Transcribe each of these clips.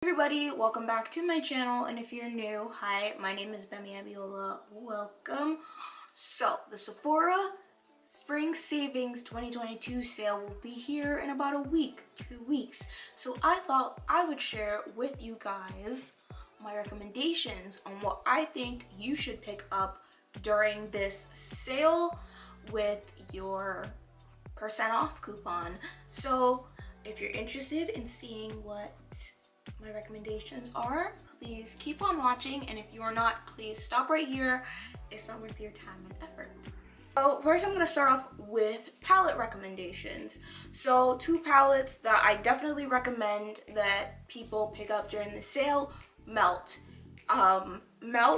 Everybody, welcome back to my channel, and if you're new, hi, my name is Gbemi Abiola. Welcome. So the Sephora Spring Savings 2022 sale will be here in about a week, 2 weeks. So I thought I would share with you guys my recommendations on what I think you should pick up during this sale with your % off coupon. So if you're interested in seeing what my recommendations are, please keep on watching, and if you're not, please stop right here. It's not worth your time and effort. So first I'm going to start off with palette recommendations. So 2 palettes that I definitely recommend that people pick up during the sale. Melt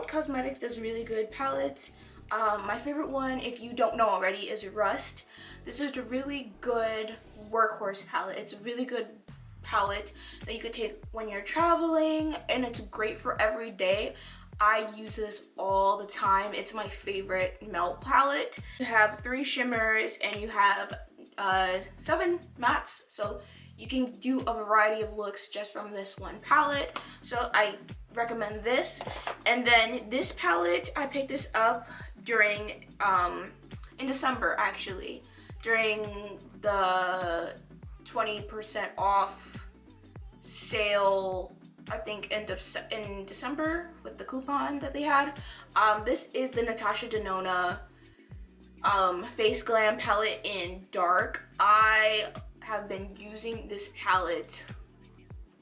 Cosmetics does really good palettes. My favorite one, if you don't know already, is Rust. This is a really good workhorse palette. It's a really good palette that you could take when you're traveling, and it's great for every day. I use this all the time. It's my favorite melt palette. You have 3 shimmers and you have 7 mattes, so you can do a variety of looks just from this one palette. So I recommend this. And then this palette, I picked this up during in December, actually, during the 20% off sale, I think in December, with the coupon that they had. This is the Natasha Denona Face Glam palette in dark. I have been using this palette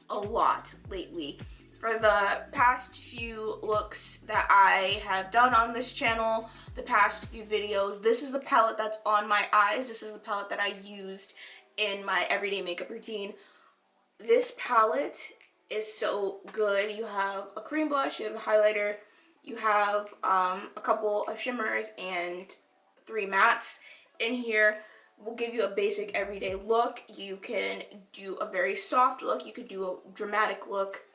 a lot lately. For the past few looks that I have done on this channel, the past few videos, this is the palette that's on my eyes. This is the palette that I used in my everyday makeup routine. This palette is so good. You have a cream blush, you have a highlighter, you have a couple of shimmers and 3 mattes. In here will give you a basic everyday look. You can do a very soft look, you could do a dramatic look,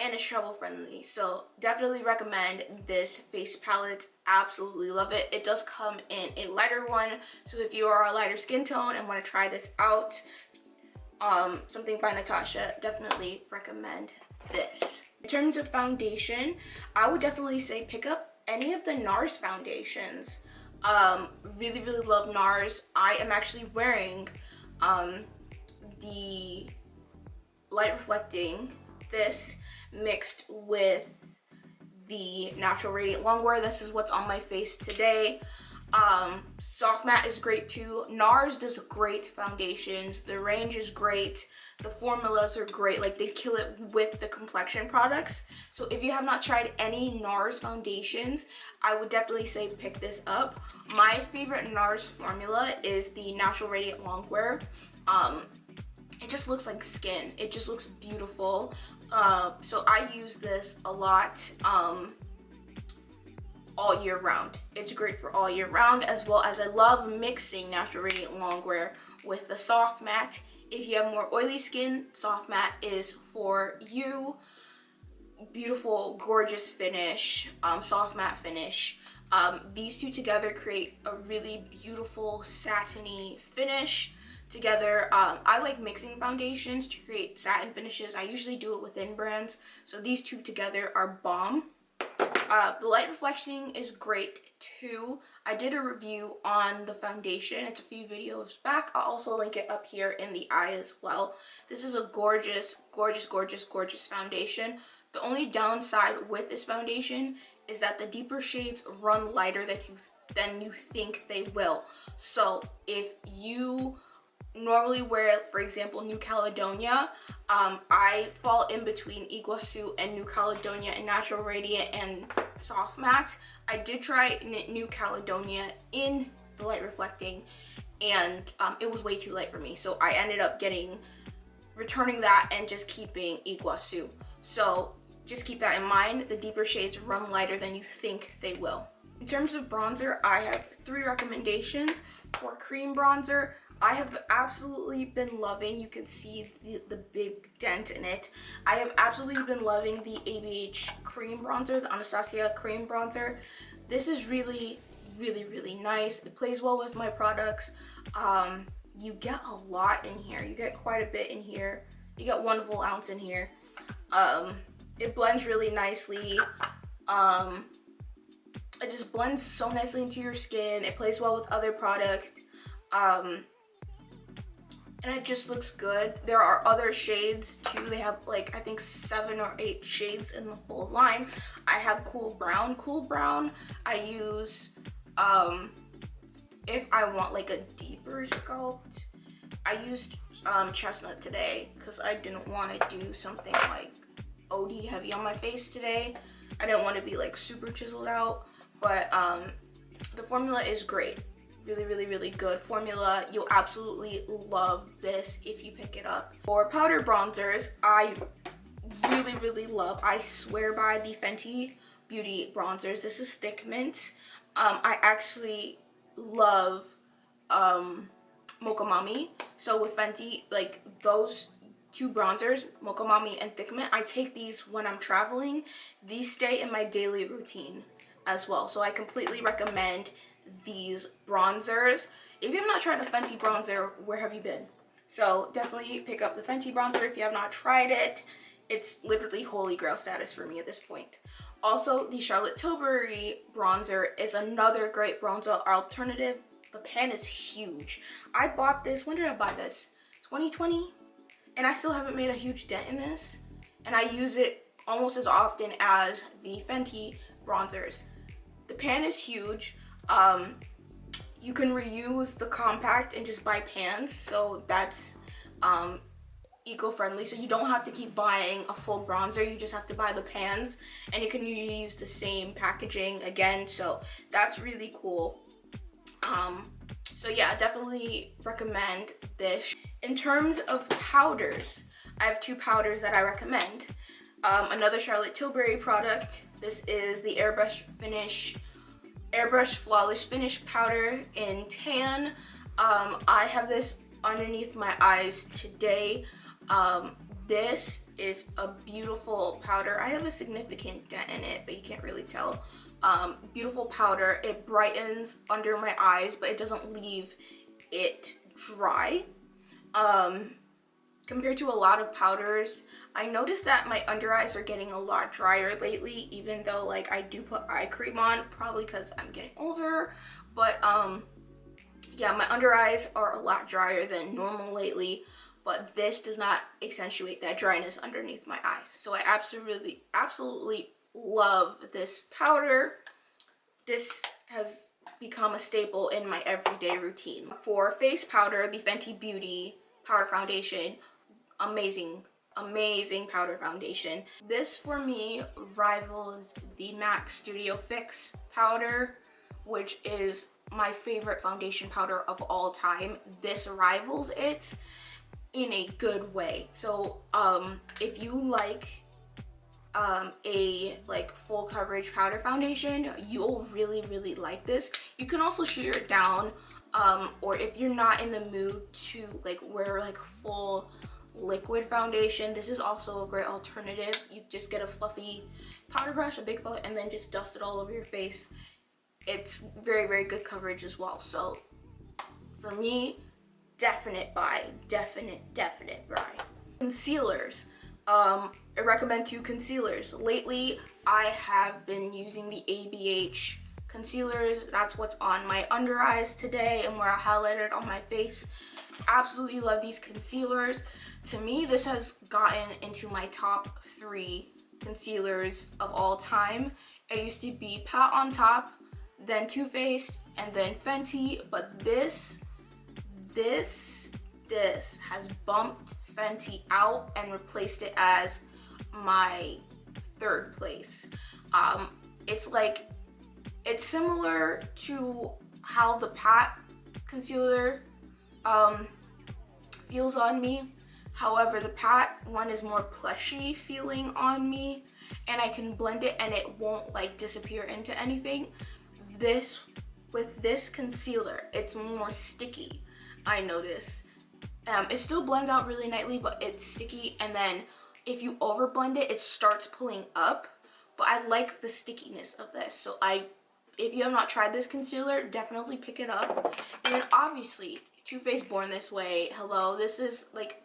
and it's travel friendly. So definitely recommend this face palette. Absolutely love it. It does come in a lighter one, so if you are a lighter skin tone and want to try this out, something by Natasha, definitely recommend this. In terms of foundation, I would definitely say pick up any of the NARS foundations. Really love NARS. I am actually wearing the light reflecting, this mixed with the natural radiant Longwear. This is what's on my face today. Soft matte is great too. NARS does great foundations. The range is great. The formulas are great. Like, they kill it with the complexion products. So if you have not tried any NARS foundations, I would definitely say pick this up. My favorite NARS formula is the natural radiant Longwear. It just looks like skin. It just looks beautiful. So I use this a lot all year round. It's great for all year round, as well as I love mixing natural radiant Longwear with the soft matte. If you have more oily skin, soft matte is for you. Beautiful, gorgeous finish, soft matte finish. These two together create a really beautiful satiny finish together. I like mixing foundations to create satin finishes. I usually do it within brands, so these two together are bomb. The light reflection is great too. I did a review on the foundation. It's a few videos back. I'll also link it up here in the eye as well. This is a gorgeous foundation. The only downside with this foundation is that the deeper shades run lighter than you think they will. So if you normally wear, for example, New Caledonia, I fall in between Iguacu and New Caledonia and natural radiant and soft matte. I did try New Caledonia in the light reflecting, and it was way too light for me, so I ended up returning that and just keeping Iguacu. So just keep that in mind. The deeper shades run lighter than you think they will. In terms of bronzer, I have 3 recommendations. For cream bronzer, I have absolutely been loving, you can see the big dent in it. I have absolutely been loving the ABH cream bronzer, the Anastasia cream bronzer. This is really nice. It plays well with my products. You get a lot in here. You get quite a bit in here. You get 1 full ounce in here. It blends really nicely. It just blends so nicely into your skin. It plays well with other products. And it just looks good. There are other shades too. They have like, I think 7 or 8 shades in the full line. I have Cool Brown. Cool Brown I use if I want like a deeper sculpt. I used Chestnut today because I didn't want to do something like OD heavy on my face today. I didn't want to be like super chiseled out, but the formula is great. Really, really, really good formula. You'll absolutely love this if you pick it up. For powder bronzers, I really, really love, I swear by the Fenty Beauty bronzers. This is Thick Mint. I actually love Mocha Mami. So with Fenty, like those 2 bronzers, Mocha Mami and Thick Mint, I take these when I'm traveling. These stay in my daily routine as well. So I completely recommend these bronzers. If you have not tried a Fenty bronzer, where have you been? So definitely pick up the Fenty bronzer if you have not tried it. It's literally holy grail status for me at this point. Also, the Charlotte Tilbury bronzer is another great bronzer alternative. The pan is huge. I bought this, when did I buy this? 2020? And I still haven't made a huge dent in this. And I use it almost as often as the Fenty bronzers. The pan is huge. You can reuse the compact and just buy pans, so that's eco-friendly. So you don't have to keep buying a full bronzer, you just have to buy the pans, and you can use the same packaging again, so that's really cool. So yeah, definitely recommend this. In terms of powders, I have 2 powders that I recommend. Another Charlotte Tilbury product. This is the Airbrush Flawless Finish Powder in Tan. I have this underneath my eyes today. This is a beautiful powder. I have a significant dent in it, but you can't really tell. Beautiful powder. It brightens under my eyes, but it doesn't leave it dry. Compared to a lot of powders, I noticed that my under eyes are getting a lot drier lately, even though like I do put eye cream on, probably because I'm getting older. But yeah, my under eyes are a lot drier than normal lately, but this does not accentuate that dryness underneath my eyes. So I absolutely love this powder. This has become a staple in my everyday routine. For face powder, the Fenty Beauty powder foundation, amazing powder foundation. This for me rivals the MAC Studio Fix powder, which is my favorite foundation powder of all time. This rivals it in a good way. So if you like a like full coverage powder foundation, you'll really like this. You can also sheer it down, or if you're not in the mood to like wear like full liquid foundation, this is also a great alternative. You just get a fluffy powder brush, a big foot, and then just dust it all over your face. It's very good coverage as well. So for me, definite buy. Concealers. I recommend 2 concealers. Lately, I have been using the ABH concealers. That's what's on my under eyes today and where I highlighted on my face. Absolutely love these concealers. To me, this has gotten into my top 3 concealers of all time. It used to be Pat on Top, then Too Faced, and then Fenty, but this has bumped Fenty out and replaced it as my 3rd place. It's similar to how the Pat concealer feels on me. However, the Pat one is more plushy feeling on me, and I can blend it and it won't like disappear into anything. With this concealer, it's more sticky, I notice. It still blends out really nicely, but it's sticky, and then if you over blend it, it starts pulling up. But I like the stickiness of this, so if you have not tried this concealer, definitely pick it up. And then obviously, Too Faced Born This Way. Hello, this is like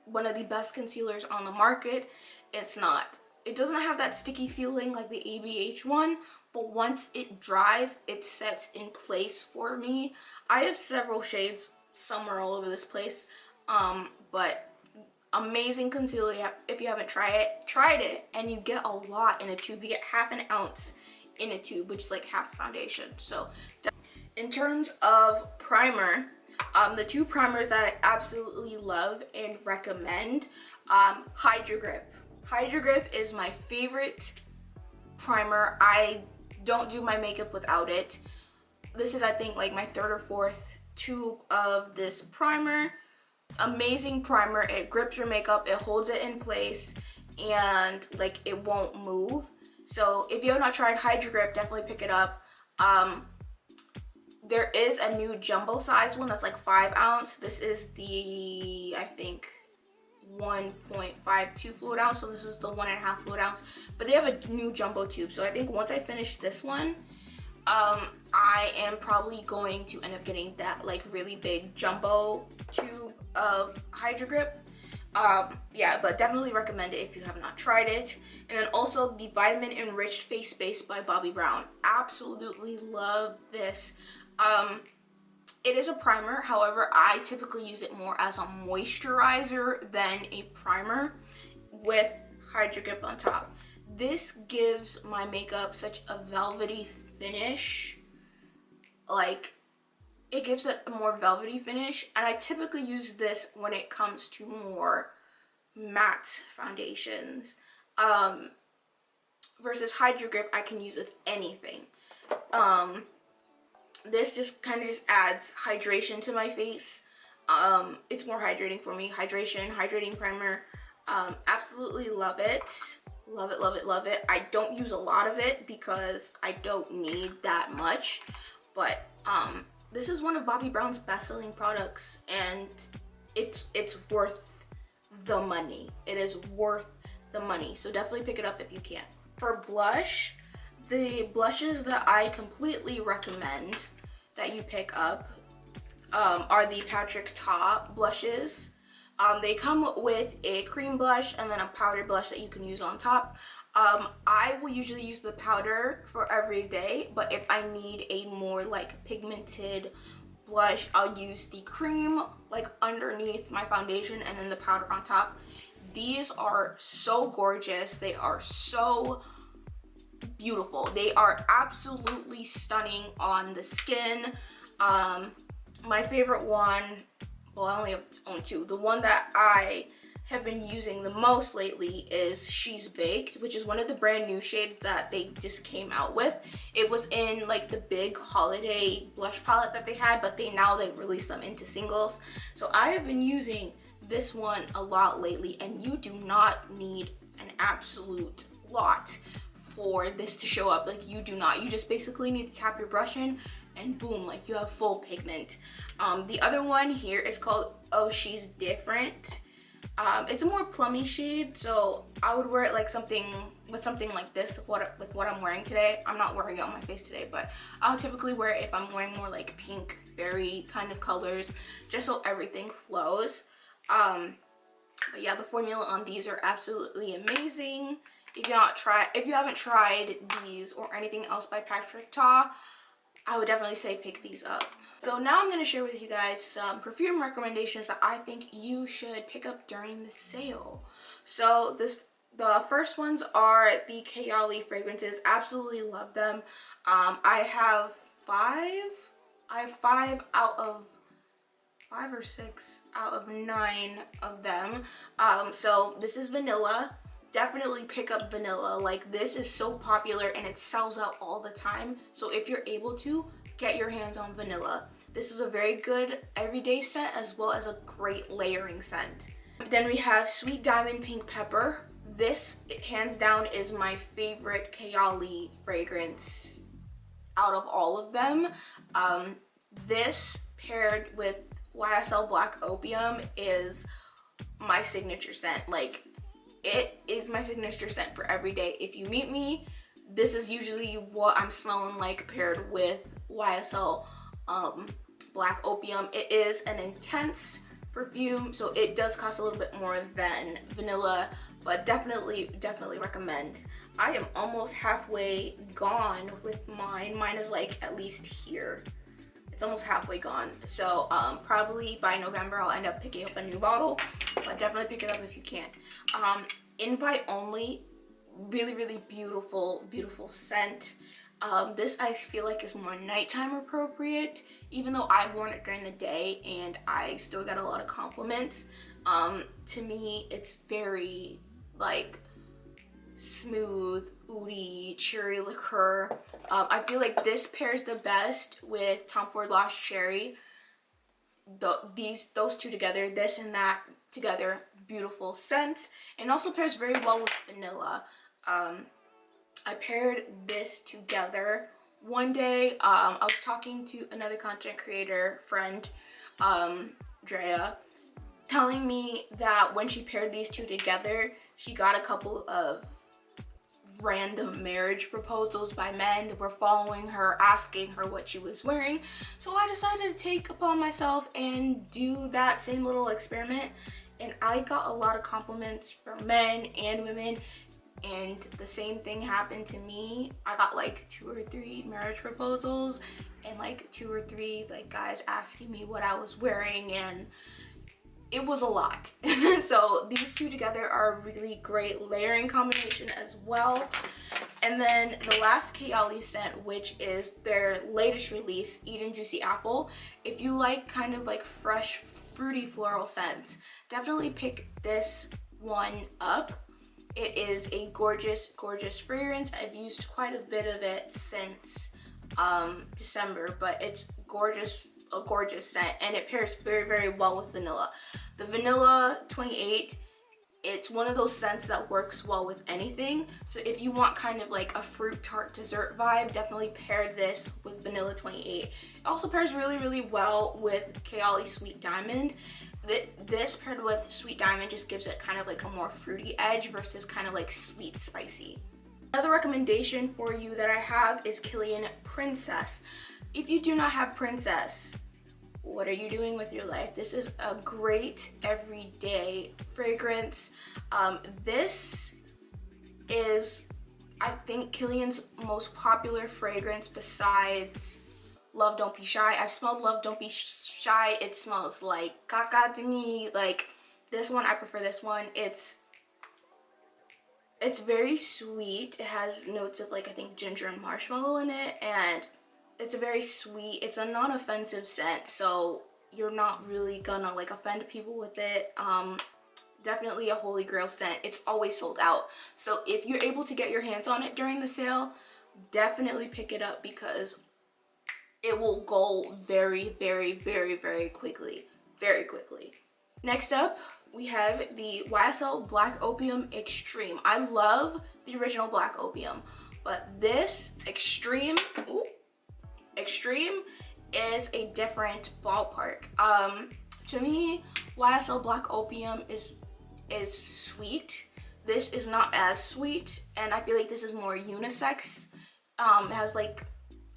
one of the best concealers on the market. It's not. It doesn't have that sticky feeling like the ABH one, but once it dries, it sets in place for me. I have several shades, some are all over this place, but amazing concealer. If you haven't tried it, and you get a lot in a tube. You get half an ounce in a tube, which is like half a foundation. So in terms of primer, the two primers that I absolutely love and recommend, Hydro Grip. Hydro Grip is my favorite primer. I don't do my makeup without it. This is, I think, like my third or fourth tube of this primer. Amazing primer. It grips your makeup, it holds it in place, and like it won't move. So if you have not tried Hydro Grip, definitely pick it up. There is a new jumbo size one that's like 5 ounce. This is the, I think, 1.52 fluid ounce, so this is the 1.5 fluid ounce, but they have a new jumbo tube. So I think once I finish this one, I am probably going to end up getting that like really big jumbo tube of Hydro Grip. Yeah, but definitely recommend it if you have not tried it. And then also the Vitamin Enriched Face Base by Bobbi Brown. Absolutely love this. It is a primer, however, I typically use it more as a moisturizer than a primer with Hydro Grip on top. This gives my makeup such a velvety finish. Like, it gives it a more velvety finish, and I typically use this when it comes to more matte foundations. Versus Hydro Grip, I can use with anything. This just kind of just adds hydration to my face. It's more hydrating for me. Hydrating primer. Absolutely love it. Love it, love it, love it. I don't use a lot of it because I don't need that much. But this is one of Bobbi Brown's best-selling products, and it's worth the money. It is worth the money. So definitely pick it up if you can. For blush, the blushes that I completely recommend that you pick up are the Patrick Ta blushes. They come with a cream blush and then a powder blush that you can use on top. I will usually use the powder for every day, but if I need a more like pigmented blush, I'll use the cream like underneath my foundation and then the powder on top. These are so gorgeous. They are so beautiful. They are absolutely stunning on the skin. My favorite one, well, I only own two. The one that I have been using the most lately is She's Baked, which is one of the brand new shades that they just came out with. It was in like the big holiday blush palette that they had, but they've released them into singles. So I have been using this one a lot lately, and you do not need an absolute lot for this to show up. Like, you do not. You just basically need to tap your brush in and boom, like you have full pigment. The other one here is called Oh She's Different. It's a more plummy shade, so I would wear it like something like this with what I'm wearing today. I'm not wearing it on my face today, but I'll typically wear it if I'm wearing more like pink berry kind of colors, just so everything flows. But yeah, the formula on these are absolutely amazing. If you haven't tried these or anything else by Patrick Ta, I would definitely say pick these up. So now I'm going to share with you guys some perfume recommendations that I think you should pick up during the sale. So the first ones are the Kayali fragrances. Absolutely love them. I have five or six out of 9 of them. So this is vanilla. Definitely pick up vanilla. Like, this is so popular and it sells out all the time. So if you're able to, get your hands on vanilla. This is a very good everyday scent as well as a great layering scent. Then we have Sweet Diamond Pink Pepper. This, hands down, is my favorite Kayali fragrance out of all of them. This paired with YSL Black Opium is my signature scent. Like, it is my signature scent for every day. If you meet me, this is usually what I'm smelling like paired with YSL Black Opium. It is an intense perfume, so it does cost a little bit more than vanilla, but definitely recommend. I am almost halfway gone with mine. Mine is like at least here. It's almost halfway gone. So probably by November I'll end up picking up a new bottle, but definitely pick it up if you can. Invite only, really beautiful scent. This I feel like is more nighttime appropriate, even though I've worn it during the day and I still got a lot of compliments. To me, it's very like smooth, oudy, cherry liqueur. I feel like this pairs the best with Tom Ford Lost Cherry. Those two together, this and that together, beautiful scent, and also pairs very well with vanilla. I paired this together one day. I was talking to another content creator friend, Drea, telling me that when she paired these two together, she got a couple of random marriage proposals by men that were following her, asking her what she was wearing. So I decided to take upon myself and do that same little experiment, and I got a lot of compliments from men and women. And the same thing happened to me. I got like 2 or 3 marriage proposals and like 2 or 3 like guys asking me what I was wearing, and it was a lot. So these two together are a really great layering combination as well. And then the last Kayali scent, which is their latest release, Eden Juicy Apple. If you like kind of like fresh fruity floral scents, definitely pick this one up. It is a gorgeous fragrance. I've used quite a bit of it since December, but it's a gorgeous scent, and it pairs very well with vanilla. The vanilla 28, it's one of those scents that works well with anything. So if you want kind of like a fruit tart dessert vibe, definitely pair this with vanilla 28. It also pairs really well with Kayali Sweet Diamond. This paired with Sweet Diamond just gives it kind of like a more fruity edge versus kind of like sweet spicy. Another recommendation for you that I have is Kilian Princess. If you do not have Princess, what are you doing with your life? This is a great everyday fragrance. This is, I think, Kilian's most popular fragrance besides Love Don't Be Shy. I've smelled Love Don't Be Shy. It smells like caca to me. Like this one, I prefer this one. It's very sweet. It has notes of like, I think, ginger and marshmallow in it, and it's a very sweet, it's a non-offensive scent, so you're not really gonna like offend people with it. Definitely a holy grail scent. It's always sold out, so if you're able to get your hands on it during the sale, definitely pick it up because it will go very quickly. Next up, we have the YSL Black Opium Extreme. I love the original Black Opium, but this Extreme is a different ballpark. To me, YSL Black Opium is sweet. This is not as sweet, and I feel like this is more unisex. It has like,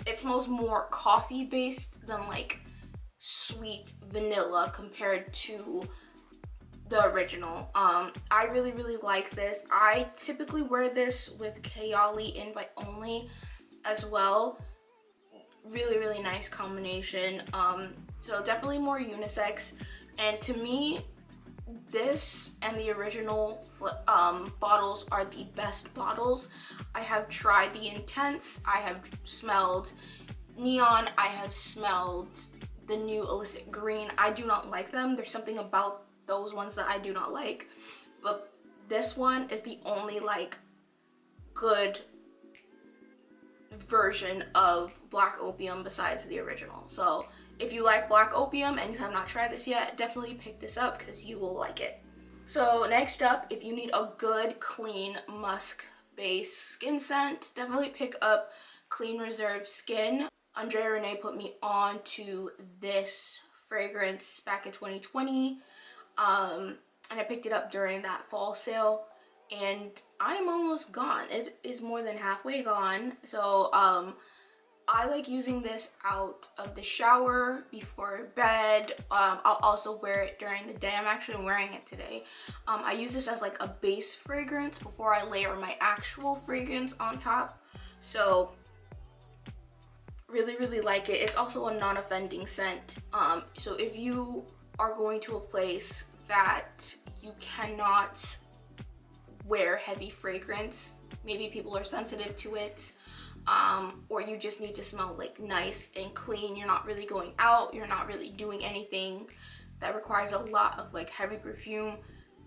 it smells more coffee based than like sweet vanilla compared to the original. I really like this. I typically wear this with Kayali Invite Only as well. Really nice combination. So definitely more unisex, and to me this and the original bottles are the best bottles. I have tried the Intense, I have smelled Neon, I have smelled the new Illicit Green. I do not like them. There's something about those ones that I do not like, but this one is the only like good version of Black Opium besides the original. So if you like Black Opium and you have not tried this yet, definitely pick this up because you will like it. So next up, if you need a good clean musk based skin scent, definitely pick up Clean Reserve Skin. Andrea Renee put me on to this fragrance back in 2020, and I picked it up during that fall sale, and I'm almost gone. It is more than halfway gone. So I like using this out of the shower, before bed. I'll also wear it during the day. I'm actually wearing it today. I use this as like a base fragrance before I layer my actual fragrance on top. So really, really like it. It's also a non-offending scent. So if you are going to a place that you cannot wear heavy fragrance, maybe people are sensitive to it, or you just need to smell like nice and clean, you're not really going out, you're not really doing anything that requires a lot of like heavy perfume,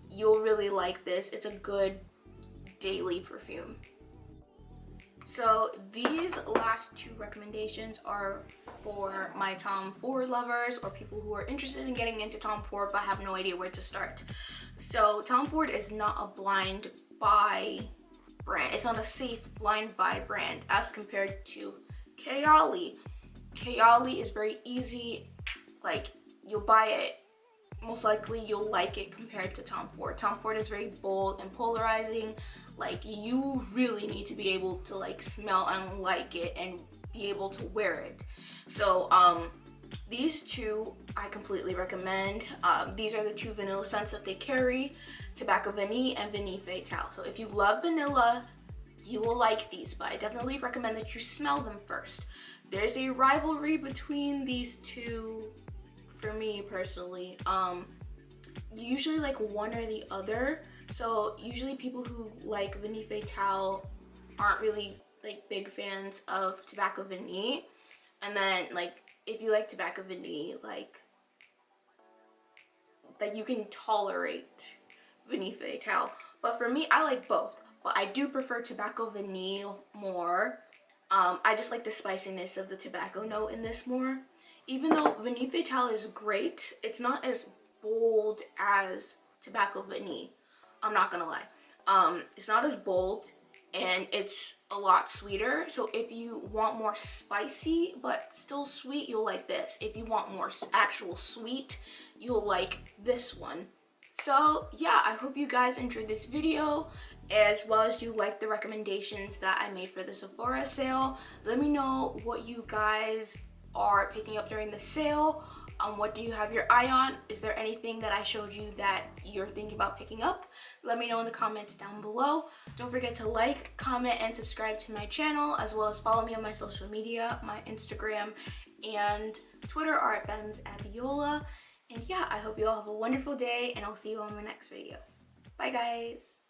you'll really like this. It's a good daily perfume. So these last two recommendations are for my Tom Ford lovers, or people who are interested in getting into Tom Ford but have no idea where to start. So Tom Ford is not a blind buy brand. It's not a safe blind buy brand as compared to Kayali. Kayali is very easy. Like, you'll buy it, most likely you'll like it compared to Tom Ford. Tom Ford is very bold and polarizing. Like, you really need to be able to like smell and like it and be able to wear it. So these two I completely recommend. These are the two vanilla scents that they carry: Tobacco Vanille and Vanille Fatale. So if you love vanilla, you will like these, but I definitely recommend that you smell them first. There's a rivalry between these two for me personally. Usually like one or the other. So usually people who like Vanille Fatale aren't really like big fans of Tobacco Vanille. And then like if you like Tobacco Vanille, like you can tolerate Vanille Fatale. But for me, I like both. But I do prefer Tobacco Vanille more. I just like the spiciness of the tobacco note in this more. Even though Vanille Fatale is great, it's not as bold as Tobacco Vanille. I'm not gonna lie. It's not as bold, and it's a lot sweeter. So if you want more spicy but still sweet, you'll like this. If you want more actual sweet, you'll like this one. So yeah, I hope you guys enjoyed this video, as well as you like the recommendations that I made for the Sephora sale. Let me know what you guys are picking up during the sale. What do you have your eye on? Is there anything that I showed you that you're thinking about picking up? Let me know in the comments down below. Don't forget to like, comment, and subscribe to my channel, as well as follow me on my social media. My Instagram and Twitter are at Gbemi Abiola. And yeah, I hope you all have a wonderful day, and I'll see you on my next video. Bye guys!